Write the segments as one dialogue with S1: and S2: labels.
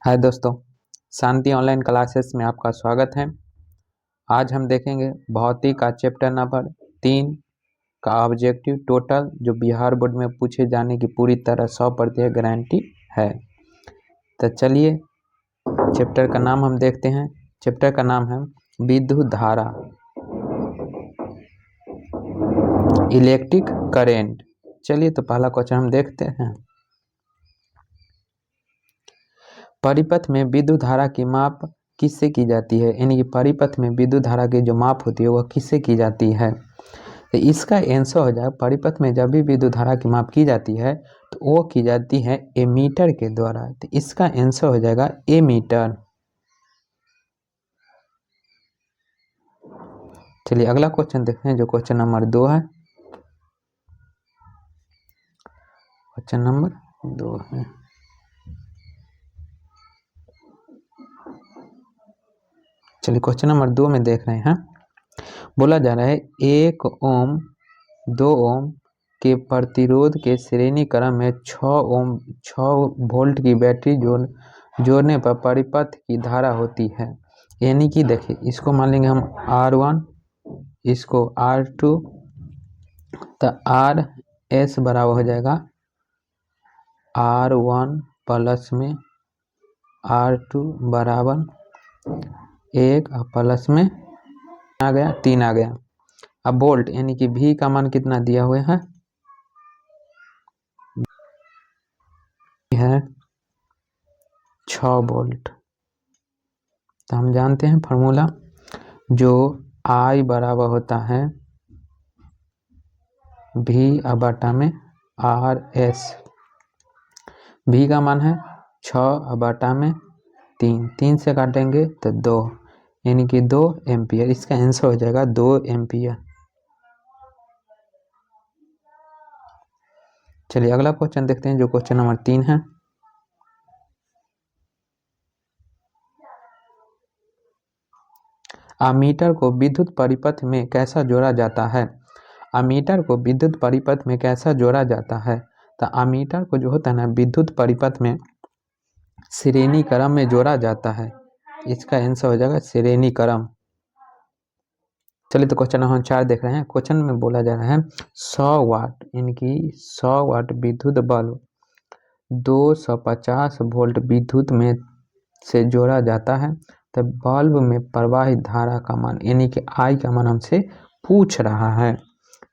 S1: हाय दोस्तों, शांति online classes में आपका स्वागत है। आज हम देखेंगे भौतिकी का चैप्टर नंबर 3 का ऑब्जेक्टिव टोटल, जो बिहार बोर्ड में पूछे जाने की पूरी तरह 100% गारंटी है। तो चलिए चैप्टर का नाम हम देखते हैं। चैप्टर का नाम है विद्युत धारा, इलेक्ट्रिक करेंट। चलिए तो पहला क्वेश्चन हम देखते हैं। परिपथ में विद्युत धारा की माप किससे की जाती है? यानी कि परिपथ में विद्युत धारा की जो माप होती है वह किससे की जाती है? तो इसका आंसर हो जाएगा, परिपथ में जब भी विद्युत धारा की माप की जाती है तो वो की जाती है एमीटर के द्वारा। तो इसका आंसर हो जाएगा एमीटर। चलिए अगला क्वेश्चन देखते हैं, जो क्वेश्चन नंबर 2 है। क्वेश्चन नंबर 2 है, चलिए क्वेश्चन नंबर 2 में देख रहे हैं। बोला जा रहा है 1 ओम 2 ओम के प्रतिरोध के श्रेणी क्रम में 6 वोल्ट की बैटरी जोड़ने पर परिपथ की धारा होती है। यानी कि देखिए, इसको मान लेंगे हम R1, इसको R2, तो RS बराबर हो जाएगा R1 प्लस में R2 बराबर 1 प्लस में आ गया 3 आ गया। अब वोल्ट यानी कि V का मान कितना दिया हुआ है 6 वोल्ट। तो हम जानते हैं फार्मूला, जो I बराबर होता है V बटा में RS। V का मान है 6 बटा में 3 से काटेंगे तो 2, यानी कि 2 एम्पियर। इसका आंसर हो जाएगा 2 एम्पियर। चलिए अगला क्वेश्चन देखते हैं, जो क्वेश्चन नंबर 3 है। अमीटर को विद्युत परिपथ में कैसा जोड़ा जाता है? अमीटर को विद्युत परिपथ में कैसा जोड़ा जाता है? तो अमीटर को जो होता है ना, विद्युत परिपथ में श्रेणी क्रम में जोड़ा जाता है। इसका आंसर हो जाएगा श्रेणी क्रम। चलिए तो क्वेश्चन नंबर 4 देख रहे हैं। क्वेश्चन में बोला जा रहा है 100 वाट यानी कि 100 वाट विद्युत बल्ब 250 वोल्ट विद्युत में से जोड़ा जाता है। तो बल्ब में प्रवाहित धारा का मान यानी कि I का मान हमसे पूछ रहा है।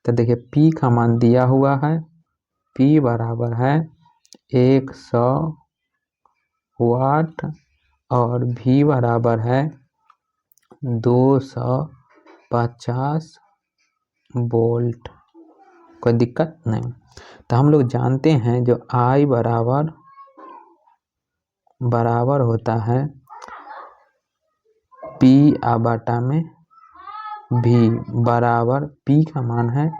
S1: तो देखिए P का मान दिया हुआ है, P बराबर है 100 वाट और V बराबर है 250 वोल्ट। कोई दिक्कत नहीं। तो हम लोग जानते हैं जो I बराबर होता है P बटा में V बराबर P का मान है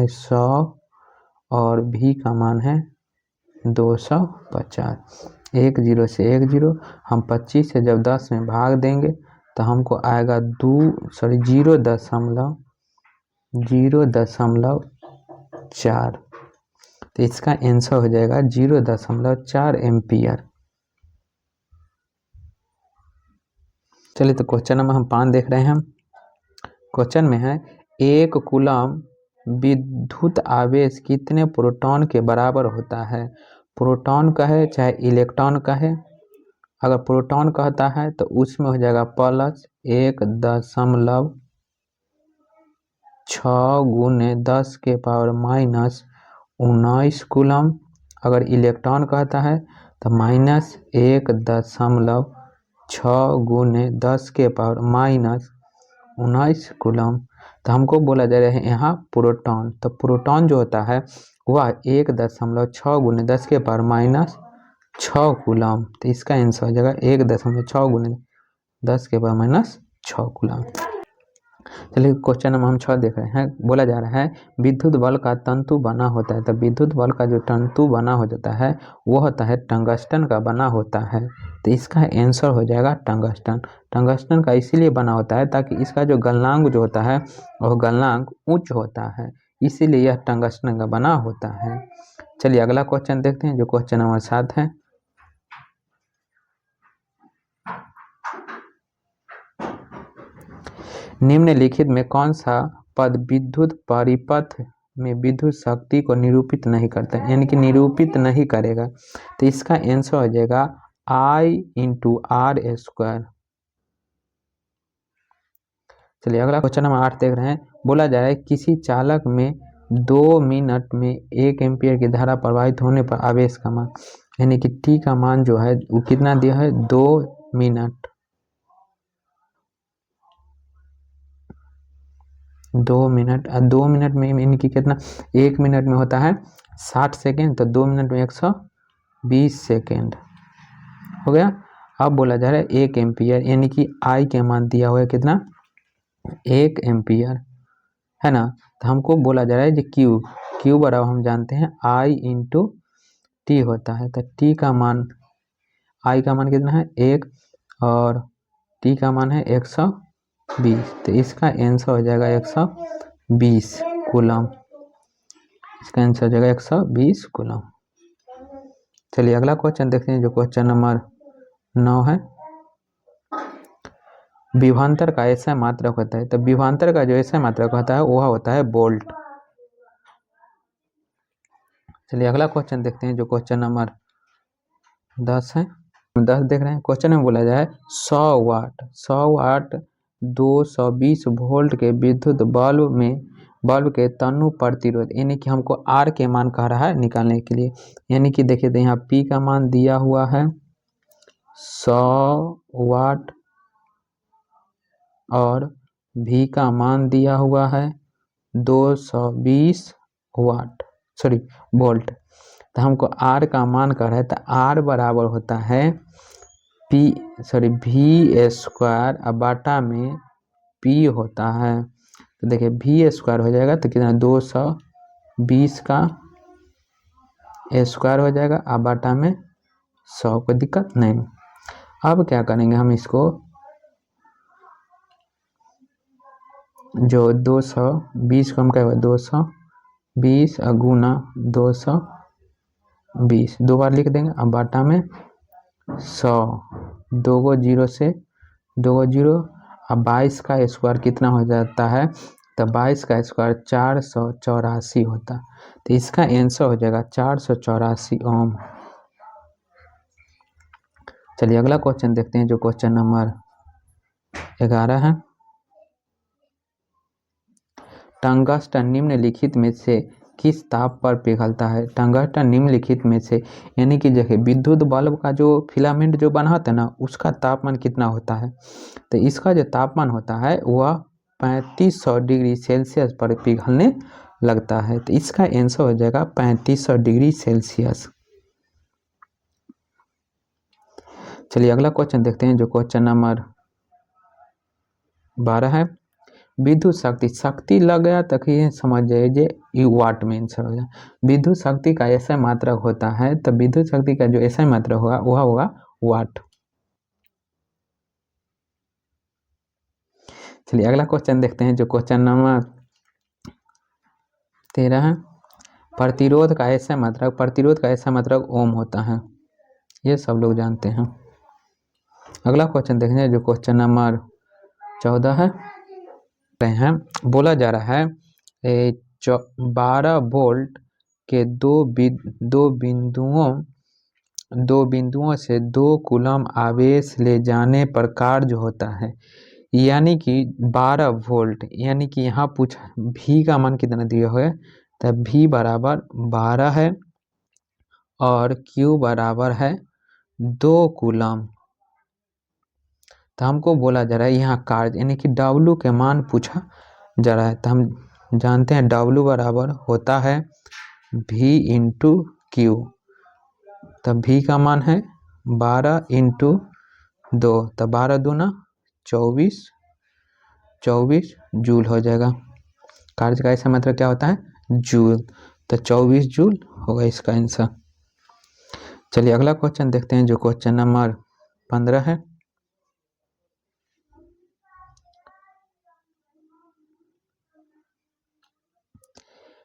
S1: 100 और V का मान है 250। 1 0 से 1 0, हम 25 से जब 10 में भाग देंगे तो हमको आएगा 0.4। तो इसका आंसर हो जाएगा 0.4 एम्पियर। चलिए तो क्वेश्चन नंबर हम 5 देख रहे हैं। क्वेश्चन में है 1 कूलम विद्युत आवेश कितने प्रोटॉन के बराबर होता है? प्रोटॉन कहे चाहे इलेक्ट्रॉन कहे, अगर प्रोटॉन कहता है तो उसमें हो जाएगा प्लस 1.6 गुने 10 के पावर माइनस 19 कूलम। अगर इलेक्ट्रॉन कहता है तो माइनस 1.6 गुने 10 के पावर माइनस 19 कूलम। तो हमको बोला जा रहा है यहाँ प्रोटॉन, तो प्रोटॉन जो होता है वह 1.6 गुने 10 के पावर माइनस 6 कूलम। तो इसका आंसर हो जाएगा 1.6 गुने 10 के पावर माइनस 6 कूलम। चलिए क्वेश्चन नंबर हम 6 देख रहे हैं। बोला जा रहा है विद्युत बल का तंतु बना होता है। तो विद्युत बल का जो तंतु बना हो जाता है वो होता है टंगस्टन का बना होता है। तो इसका आंसर हो जाएगा टंगस्टन। टंगस्टन का इसीलिए बना होता है ताकि इसका जो गलनांक जो होता है वह गलनांक उच्च होता है, इसीलिए यह टंगस्टन का बना होता है। चलिए अगला क्वेश्चन देखते हैं, जो क्वेश्चन नंबर 7 है। निम्नलिखित में कौन सा पद विद्युत परिपथ में विद्युत शक्ति को निरूपित नहीं करता है, यानी कि निरूपित नहीं करेगा। तो इसका आंसर हो जाएगा I × R²। चलिए अगला क्वेश्चन नंबर 8 देख रहे हैं। बोला जा रहा है किसी चालक में 2 मिनट में 1 एम्पियर की धारा प्रवाहित होने पर आवेश का मान, यानी कि टी का मान जो है वो कितना दिया है 2 मिनट। 2 मिनट 2 मिनट में यानी कि कितना, 1 मिनट में होता है 60 सेकेंड, तो 2 मिनट में 120 सेकेंड हो गया। अब बोला जा रहा है 1 एम्पियर, यानी कि आई के मान दिया हुआ है कितना 1 एम्पियर है ना। तो हमको बोला जा रहा है कि क्यू बराबर हम जानते हैं I × टी होता है। तो टी का मान, आई का मान कितना है 1 और टी का मान है 120, तो इसका आंसर हो जाएगा 120 कूलम। इसका आंसर हो जाएगा 120 कूलम। चलिए अगला क्वेश्चन देखते हैं जो क्वेश्चन नंबर 9 है। विभवांतर का ऐसा मात्रक होता है, तो विभवांतर का जो ऐसा मात्रक होता है वह होता है वोल्ट। चलिए अगला क्वेश्चन देखते हैं जो क्वेश्चन नंबर 10 है। 10 देख रहे हैं। क्वेश्चन में बोला जाए 100 वाट 220 वोल्ट के विद्युत बल्ब के तनु प्रतिरोध, यानी कि हमको आर के मान कह रहा है निकालने के लिए। यानी कि देखिए तो यहाँ पी का मान दिया हुआ है 100 वाट और भी का मान दिया हुआ है 220 वोल्ट। तो हमको आर का मान कर है, तो आर बराबर होता है V² अब बाटा में पी होता है। तो देखिए V² हो जाएगा तो कितना 220 का स्क्वायर हो जाएगा, अब बाटा में 100, कोई दिक्कत नहीं। अब क्या करेंगे हम इसको, जो 220 को हम क्या 220 गुना 220 दो बार लिख देंगे, अब बाटा में 100, 2 को 0 से 2 को 0, अब 22 का स्क्वायर कितना हो जाता है, तो 22 का स्क्वायर 484 होता। तो इसका आंसर हो जाएगा 484 ओम। चलिए अगला क्वेश्चन देखते हैं जो क्वेश्चन नंबर 11 है। टंगस्टन निम्नलिखित में से किस ताप पर पिघलता है। टंगस्टन निम्नलिखित में से, यानी कि देखिए विद्युत बल्ब का जो फिलामेंट जो बना होता है ना उसका तापमान कितना होता है, तो इसका जो तापमान होता है वह 3500 डिग्री सेल्सियस पर पिघलने लगता है। तो इसका आंसर हो जाएगा 3500 डिग्री सेल्सियस। चलिए अगला क्वेश्चन देखते हैं जो क्वेश्चन नंबर 12 है। विद्युत शक्ति लग गया तक ही समझ जाइए वाट में आंसर हो जाए। विद्युत शक्ति का ऐसा मात्रक होता है, तो विद्युत शक्ति का जो ऐसा मात्रक होगा वह होगा वाट। चलिए अगला क्वेश्चन देखते हैं जो क्वेश्चन नंबर 13 है। प्रतिरोध का ऐसा मात्रक ओम होता है, ये सब लोग जानते हैं। अगला क्वेश्चन देखते हैं जो क्वेश्चन नंबर 14 है। बोला जा रहा है 12 वोल्ट के दो बिंदुओं से 2 कूलम आवेश ले जाने पर कार्य होता है, यानी कि 12 वोल्ट, यानी कि यहाँ पूछा V का मान कितना दिया हुआ है, तो V बराबर 12 है और Q बराबर है 2 कूलम। तो हमको बोला जा रहा है यहाँ कार्य, यानी कि W के मान पूछा जा रहा है। तो हम जानते हैं W बराबर होता है V × Q। तब V का मान है 12 × 2, तो 12 दूना 24 जूल हो जाएगा। कार्य का ऐसा मतलब क्या होता है जूल, तो 24 जूल होगा इसका आंसर। चलिए अगला क्वेश्चन देखते हैं जो क्वेश्चन नंबर 15 है।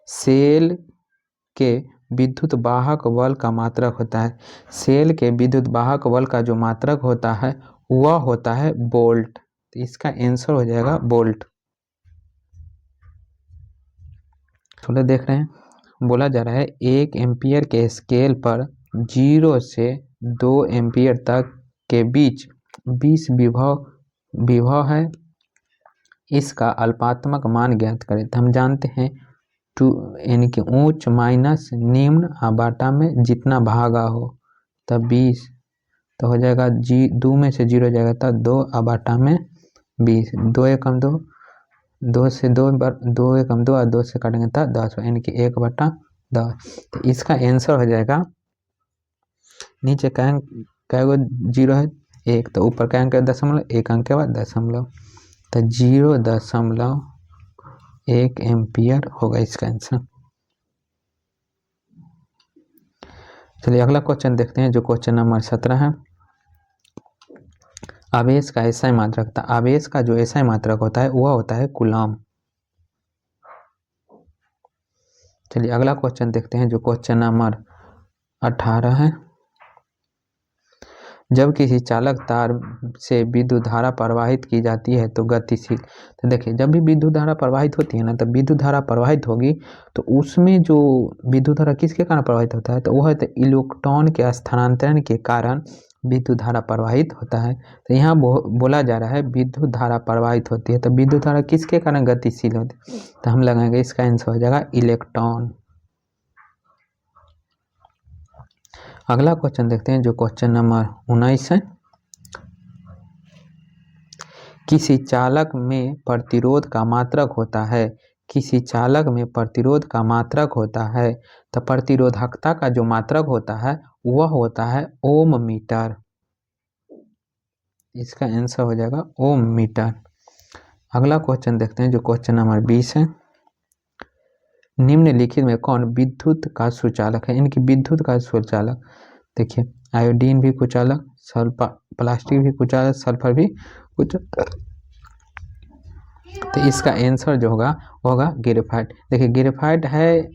S1: सेल के विद्युत वाहक बल का मात्रक होता है। सेल के विद्युत वाहक बल का जो मात्रक होता है वह होता है वोल्ट। तो इसका आंसर हो जाएगा वोल्ट। थोड़ा देख रहे हैं, बोला जा रहा है 1 एम्पियर के स्केल पर 0 से 2 एम्पियर तक के बीच 20 विभव है, इसका अल्पात्मक मान ज्ञात करें। तो हम जानते हैं टू यानी कि उच्च माइनस निम्न बाटा में जितना भागा हो, तब 20 तो हो जाएगा 2 में से 0 जाएगा तब 2 बाटा में 20, 2 एकम 2, 2 से 2 एकम 2 और 2 से काटेंगे तब 10 यानी कि 1/10। तो इसका आंसर हो जाएगा, नीचे कै गो 0 है 1, तो ऊपर क्या अंक है दशमलव, 1 अंक के बाद दशमलव, तो 0.1 एम्पियर होगा इसका आंसर। चलिए अगला क्वेश्चन देखते हैं, जो क्वेश्चन नंबर 17 है। आवेश का एसआई मात्रक था। आवेश का जो एसआई मात्रक होता है वह होता है कूलम। चलिए अगला क्वेश्चन देखते हैं, जो क्वेश्चन नंबर 18 है। जब किसी चालक तार से विद्युत धारा प्रवाहित की जाती है तो गतिशील, तो देखिए जब भी विद्युत धारा प्रवाहित होती है ना, तब विद्युत धारा प्रवाहित होगी तो उसमें जो विद्युत धारा किसके कारण प्रवाहित होता है, तो वह है इलेक्ट्रॉन के स्थानांतरण के कारण विद्युत धारा प्रवाहित होता है। तो यहाँ बोला जा रहा है विद्युत धारा प्रवाहित होती है, तो विद्युत धारा किसके कारण गतिशील होती है, तो हम लगाएंगे इसका आंसर हो जाएगा इलेक्ट्रॉन। अगला क्वेश्चन देखते हैं, जो क्वेश्चन नंबर 19 है। किसी चालक में प्रतिरोध का मात्रक होता है, किसी चालक में प्रतिरोध का मात्रक होता है, तो प्रतिरोधकता का जो मात्रक होता है वह होता है ओम मीटर। इसका आंसर हो जाएगा ओम मीटर। अगला क्वेश्चन देखते हैं, जो क्वेश्चन नंबर 20 है। निम्नलिखित में कौन विद्युत का सुचालक है, इनकी विद्युत का सुचालक, देखिए आयोडीन भी कुचालक, प्लास्टिक भी कुचालक, सल्फर भी कुचालक, तो इसका आंसर जो होगा वो होगा ग्रेफाइट। देखिए ग्रेफाइट है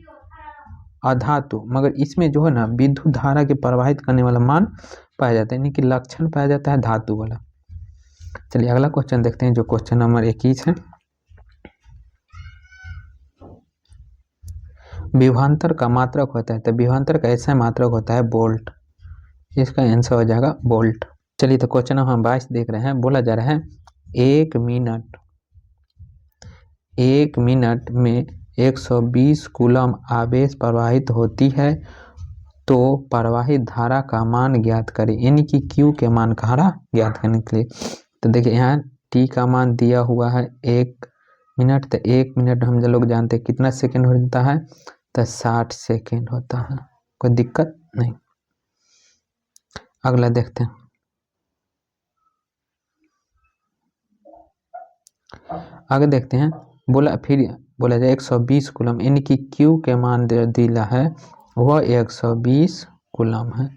S1: अधातु, मगर इसमें जो है ना विद्युत धारा के प्रवाहित करने वाला मान पाया जाता है, यानी कि लक्षण पाया जाता है धातु वाला। चलिए अगला क्वेश्चन देखते हैं, जो क्वेश्चन नंबर 21 है। विभवांतर का मात्रक होता है, तो विभवांतर का ऐसा मात्रक होता है वोल्ट। इसका आंसर हो जाएगा वोल्ट। चलिए तो क्वेश्चन नंबर 22 देख रहे हैं। बोला जा रहा है 1 मिनट में 120 कूलम आवेश प्रवाहित होती है, तो प्रवाहित धारा का मान ज्ञात करें, यानी कि Q के मान का ज्ञात करने के लिए। तो देखिए यहाँ T का मान दिया हुआ है 1 मिनट, तो 1 मिनट हम लोग जानते हैं कितना सेकेंड हो जाता है, तो 60 सेकेंड होता है, कोई दिक्कत नहीं। अगला देखते हैं। आगे देखते हैं, फिर बोला जाए 120 कूलम, यानी कि Q के मान दिया है वह 120 कूलम है।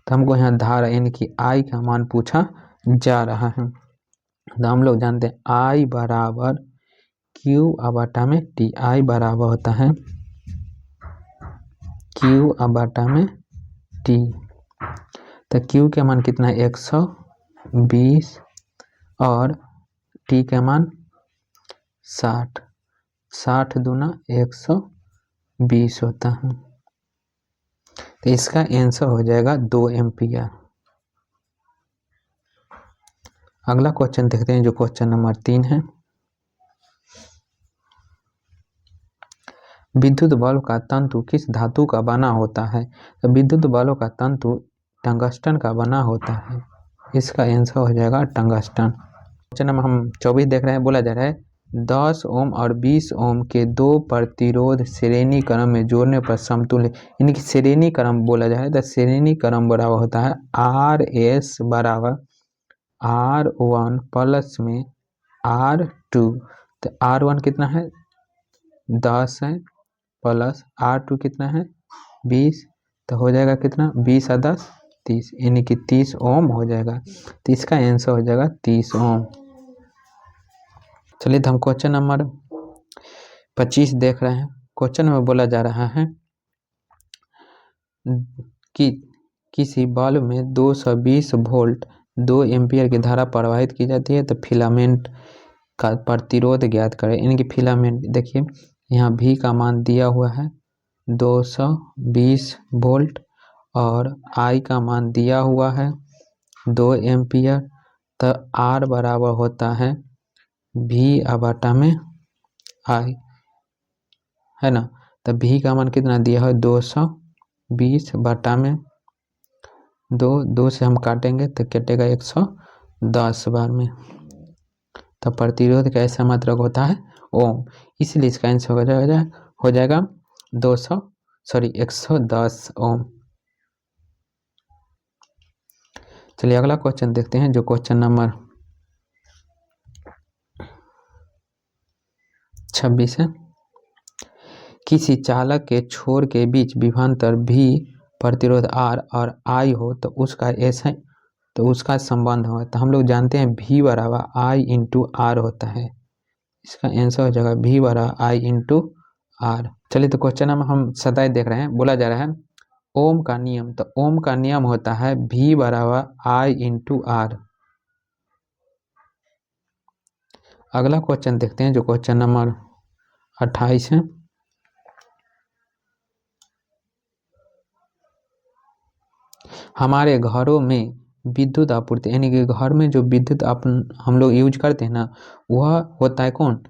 S1: तो हमको यहाँ धारा यानी कि I का मान पूछा जा रहा है। तो हम लोग जानते हैं I बराबर Q बटा में T। I बराबर होता है Q बटा में T। तो Q के मान कितना है 120 और T के मान 60, 60 दूना 120 होता है। तो इसका आंसर हो जाएगा 2 एम्पियर। अगला क्वेश्चन देखते हैं, जो क्वेश्चन नंबर 3 है। विद्युत बल्ब का तंतु किस धातु का बना होता है, तो विद्युत बल्ब का तंतु टंगस्टन का बना होता है। इसका आंसर हो जाएगा टंगस्टन। क्वेश्चन नंबर हम 24 देख रहे हैं। बोला जा रहा है 10 ओम और 20 ओम के दो प्रतिरोध श्रेणी क्रम में जोड़ने पर समतुल्य, यानी कि श्रेणी क्रम बोला जा रहा है, तो श्रेणी क्रम बराबर होता है RS बराबर R1 प्लस में R2। तो R1 कितना है 10 है, प्लस R2 कितना है 20, तो हो जाएगा कितना 20 और 10 30, यानी कि 30 ओम हो जाएगा। तो इसका आंसर हो जाएगा 30 ओम। चलिए तो हम क्वेश्चन नंबर 25 देख रहे हैं। क्वेश्चन में बोला जा रहा है कि किसी बल्ब में 220 वोल्ट 2 एम्पियर की धारा प्रवाहित की जाती है तो फिलामेंट का प्रतिरोध ज्ञात करें। इनकी फिलामेंट देखिए यहाँ V का मान दिया हुआ है 220 वोल्ट और I का मान दिया हुआ है 2 एम्पियर, तो R बराबर होता है V/में I, है ना। तो V का मान कितना दिया है 220/में 2 से हम काटेंगे तो कटेगा 110 बार में। तो प्रतिरोध का ऐसा मात्रक होता है ओम, इसलिए इसका आंसर हो जाएगा 110 ओम। चलिए अगला क्वेश्चन देखते हैं, जो क्वेश्चन नंबर 26 है। किसी चालक के छोर के बीच विभवांतर V प्रतिरोध R और I हो तो उसका संबंध हो। तो हम लोग जानते हैं V बराबर I इंटू R होता है, इसका आंसर हो जाएगा V बराबर I इंटू R। चलिए तो क्वेश्चन नंबर हम 27 देख रहे हैं। बोला जा रहा है ओम का नियम, तो ओम का नियम होता है V बराबर I इंटू R। अगला क्वेश्चन देखते हैं, जो क्वेश्चन नंबर 28 है। हमारे घरों में विद्युत आपूर्ति, यानी कि घर में जो विद्युत हम लोग यूज करते हैं ना, वह होता है कौन,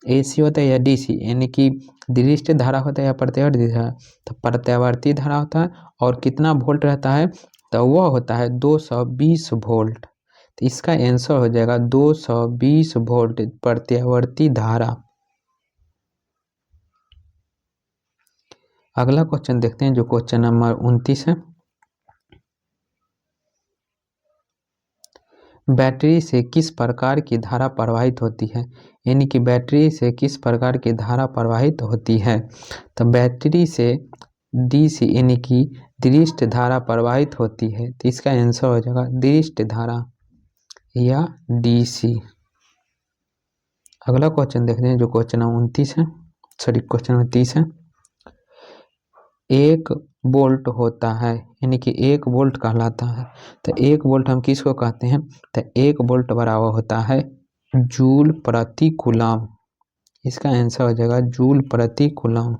S1: AC होता है या DC, यानी कि दृष्ट धारा होता है या प्रत्यावर्ती धारा। तो प्रत्यावर्ती धारा होता है और कितना वोल्ट रहता है, तो वह होता है 220 वोल्ट। तो इसका आंसर हो जाएगा 220 वोल्ट प्रत्यावर्ती धारा। अगला क्वेश्चन देखते हैं, जो क्वेश्चन नंबर 29 है। बैटरी से किस प्रकार की धारा प्रवाहित होती है, यानी कि बैटरी से किस प्रकार की धारा प्रवाहित होती है। तो बैटरी से DC यानी कि दृष्ट धारा प्रवाहित होती है, तो इसका आंसर हो जाएगा दृष्ट धारा या DC। अगला क्वेश्चन देखते हैं, जो क्वेश्चन नंबर क्वेश्चन नंबर 30 है। 1 वोल्ट होता है, यानी कि 1 वोल्ट कहलाता है। तो 1 वोल्ट हम किसको कहते हैं, तो 1 वोल्ट बराबर होता है जूल प्रति कूलम। इसका आंसर हो जाएगा जूल प्रति कूलम।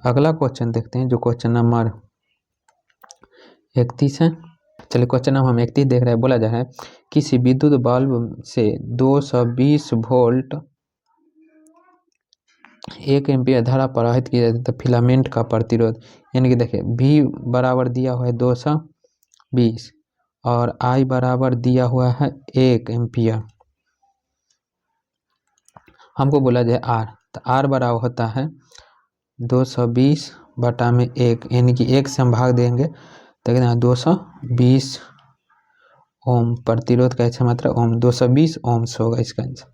S1: अगला क्वेश्चन देखते हैं, जो क्वेश्चन नंबर 31 है। चलिए क्वेश्चन नंबर हम 31 देख रहे हैं। बोला जा रहा है किसी विद्युत बल्ब से 220 वोल्ट 1 एम्पियर धारा प्रवाहित की जाती है, तो फिलामेंट का प्रतिरोध, यानी कि देखिए V बराबर दिया हुआ है 220 और I बराबर दिया हुआ है 1 एम्पियर। हमको बोला जाए R, तो R बराबर होता है 220/1, यानी कि 1 से हम भाग देंगे तो कितना 220 ओम। प्रतिरोध का अच्छा मात्रा ओम, 220 ओम्स होगा इसका आंसर।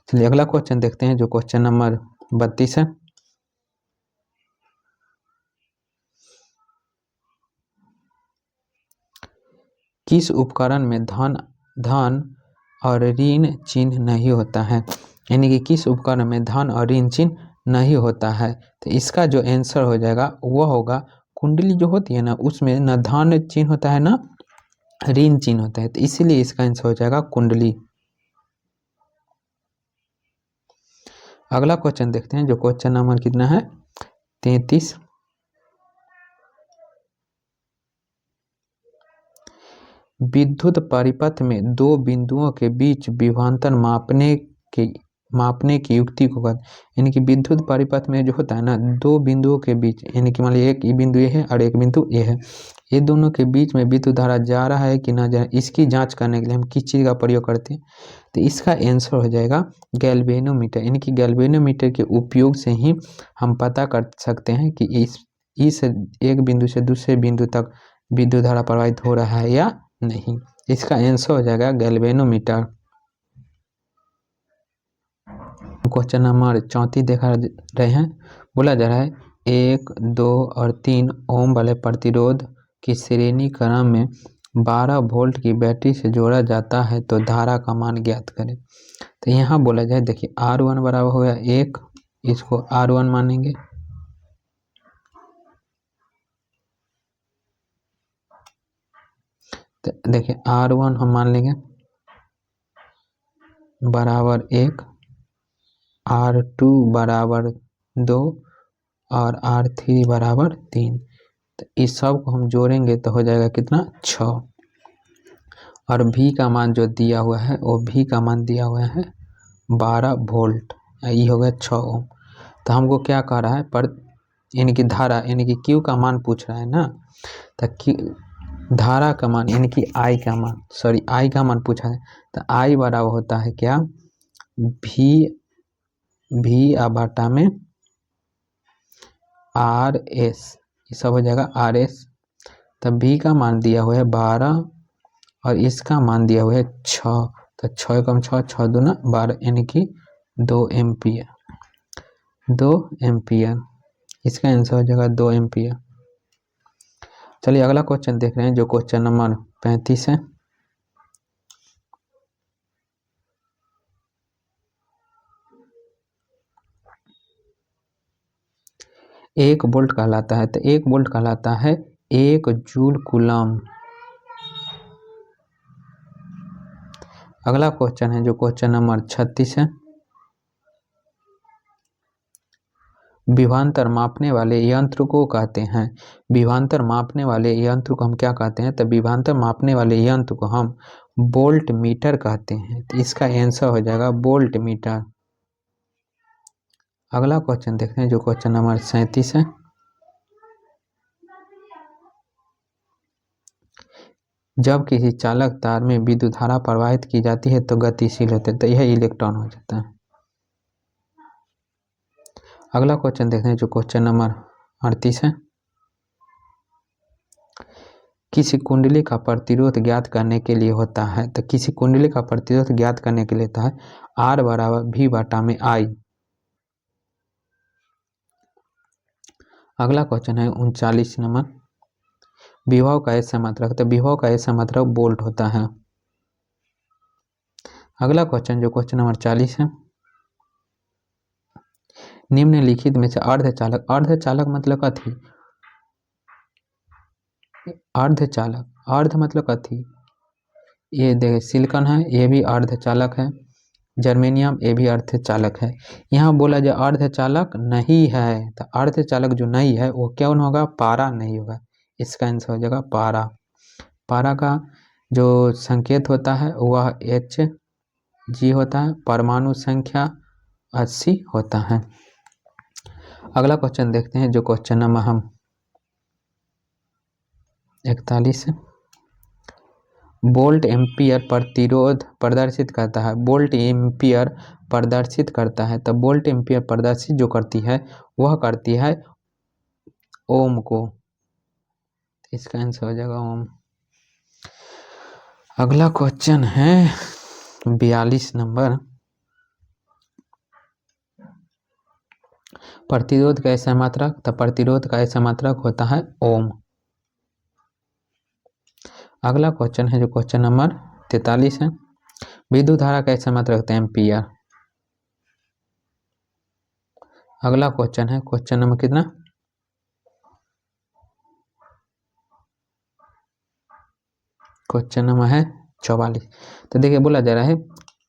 S1: चलिए अगला क्वेश्चन देखते हैं, जो क्वेश्चन नंबर 32 है। किस उपकरण में धन और ऋण चिन्ह नहीं होता है, यानी कि किस उपकरण में धन और ऋण चिन्ह नहीं होता है। तो इसका जो आंसर हो जाएगा वह होगा कुंडली जो होती है ना, उसमें न धन चिन्ह होता है ना ऋण चिन्ह होता है, तो इसीलिए इसका आंसर हो जाएगा कुंडली। अगला क्वेश्चन देखते हैं, जो क्वेश्चन नंबर कितना है 33। विद्युत परिपथ में 2 बिंदुओं के बीच विभवांतर मापने की युक्ति को कहते हैं, यानी कि विद्युत परिपथ में जो होता है ना 2 बिंदुओं के बीच, यानी कि मान लीजिए एक बिंदु ए है और एक बिंदु ए है, ये दोनों के बीच में विद्युत धारा जा रहा है कि ना जा रहा है, इसकी जांच करने के लिए हम किस चीज़ का प्रयोग करते हैं, तो इसका आंसर हो जाएगा गैल्वेनोमीटर। यानी कि गैल्वेनोमीटर के उपयोग से ही हम पता कर सकते हैं कि इस एक बिंदु से दूसरे बिंदु तक विद्युत धारा प्रवाहित हो रहा है या नहीं। इसका आंसर हो जाएगा गैल्वेनोमीटर। क्वेश्चन नंबर 34 देखा रहे हैं। बोला जा रहा है 1, 2 और 3 ओम वाले प्रतिरोध की श्रेणी क्रम में 12 वोल्ट की बैटरी से जोड़ा जाता है तो धारा का मान ज्ञात करें। तो यहाँ बोला जाए देखिए R1 बराबर हो गया 1, इसको R1 मानेंगे। तो देखिए R1 हम मान लेंगे बराबर 1, R2 बराबर 2 और R3 बराबर 3। तो इस सब को हम जोड़ेंगे तो हो जाएगा कितना 6। और V का मान जो दिया हुआ है वो V का मान दिया हुआ है 12 वोल्ट, ये हो गया 6 ओम। तो हमको क्या कह रहा है पर यानी कि धारा यानी कि Q का मान पूछ रहा है ना। तो धारा का मान यानी कि I का मान I का मान पूछा है। तो I बराबर होता है क्या V बटा में RS, ये सब हो जाएगा RS। तब V का मान दिया हुआ है 12 और इसका मान दिया हुआ है 6। तो 6 कम 6, 6 दूना 12 यानी कि 2 एम्पियर, 2 एम्पियर। इसका आंसर हो जाएगा 2 एम्पियर। चलिए अगला क्वेश्चन देख रहे हैं जो क्वेश्चन नंबर 35 है। एक वोल्ट कहलाता है, तो एक वोल्ट कहलाता है 1 जूल कूलम। अगला क्वेश्चन है जो क्वेश्चन नंबर 36 है। विभवांतर मापने वाले यंत्र को कहते हैं, विभवांतर मापने वाले यंत्र को हम क्या कहते हैं? तो विभवांतर मापने वाले यंत्र को हम वोल्ट मीटर कहते हैं। तो इसका आंसर हो जाएगा वोल्ट मीटर। अगला क्वेश्चन देखते हैं जो क्वेश्चन नंबर 37 है। जब किसी चालक तार में विद्युत धारा प्रवाहित की जाती है तो गतिशील होते हैं, तो यह इलेक्ट्रॉन हो जाता है। अगला क्वेश्चन देखते हैं जो क्वेश्चन नंबर 38 है। किसी कुंडली का प्रतिरोध ज्ञात करने के लिए होता है, तो किसी कुंडली का प्रतिरोध ज्ञात करने के लिए होता है R बराबर V बटा में I। अगला क्वेश्चन है 39 नंबर। विभव का ऐसा मात्रक, तो विभव का ऐसा मात्रक वोल्ट होता है। अगला क्वेश्चन जो क्वेश्चन नंबर 40 है। निम्नलिखित में से अर्धचालक, अर्धचालक मतलब कथी? अर्धचालक, अर्ध मतलब कथी? ये देखिए सिलिकॉन है, ये भी अर्धचालक है। जर्मेनियम, ये भी अर्धचालक है। यहाँ बोला जो अर्धचालक नहीं है, तो अर्धचालक जो नहीं है वो क्या होगा? पारा नहीं होगा। इसका आंसर हो जाएगा पारा। पारा का जो संकेत होता है वह Hg होता है। परमाणु संख्या 80 होता है। अगला क्वेश्चन देखते हैं जो क्वेश्चन नंबर हम 41 है। वोल्ट एम्पियर प्रतिरोध प्रदर्शित करता है, वोल्ट एम्पियर प्रदर्शित करता है। तो वोल्ट एम्पियर प्रदर्शित जो करती है वह करती है ओम को। इसका आंसर हो जाएगा ओम। अगला क्वेश्चन है 42 नंबर। प्रतिरोध का ऐसा मात्रक, तो प्रतिरोध का ऐसा मात्रक होता है ओम। अगला क्वेश्चन है जो क्वेश्चन नंबर 43 है। विद्युत धारा का ऐसा मात्रक होता है एम्पियर। अगला क्वेश्चन है क्वेश्चन नंबर कितना? क्वेश्चन नंबर है 44। तो देखिए बोला जा रहा है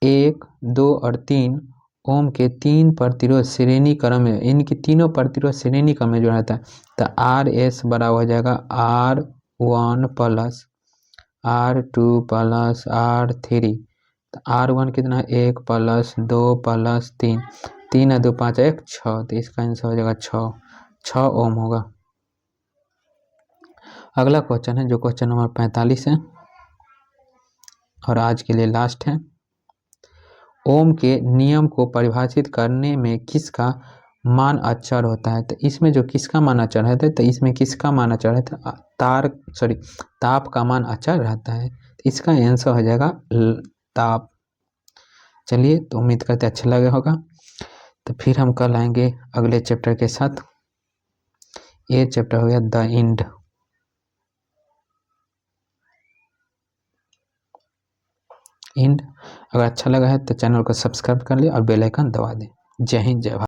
S1: 1, 2 और 3 ओम के 3 प्रतिरोध श्रेणी क्रम में, इनकी तीनों प्रतिरोध श्रेणी क्रम में जो रहता है, तो RS बराबर हो जाएगा R1 plus R2 plus R3। तो R1 कितना है? 1 प्लस 2 प्लस 3, 3 2 5 1 6। तो इसका आंसर हो जाएगा 6 ओम होगा। अगला क्वेश्चन है जो क्वेश्चन नंबर 45 है और आज के लिए लास्ट है। ओम के नियम को परिभाषित करने में किसका मान अचर होता है? तो इसमें जो किसका मान अचर रहता है, तो इसमें किसका मान अचर रहता है? ताप का मान अचर रहता है। तो इसका आंसर हो जाएगा ताप। चलिए, तो उम्मीद करते अच्छा लगा होगा। तो फिर हम कल आएंगे अगले चैप्टर के साथ। ये चैप्टर हो गया द एंड। अगर अच्छा लगा है तो चैनल को सब्सक्राइब कर ले और बेल आइकन दबा दें। जय हिंद, जय भारत।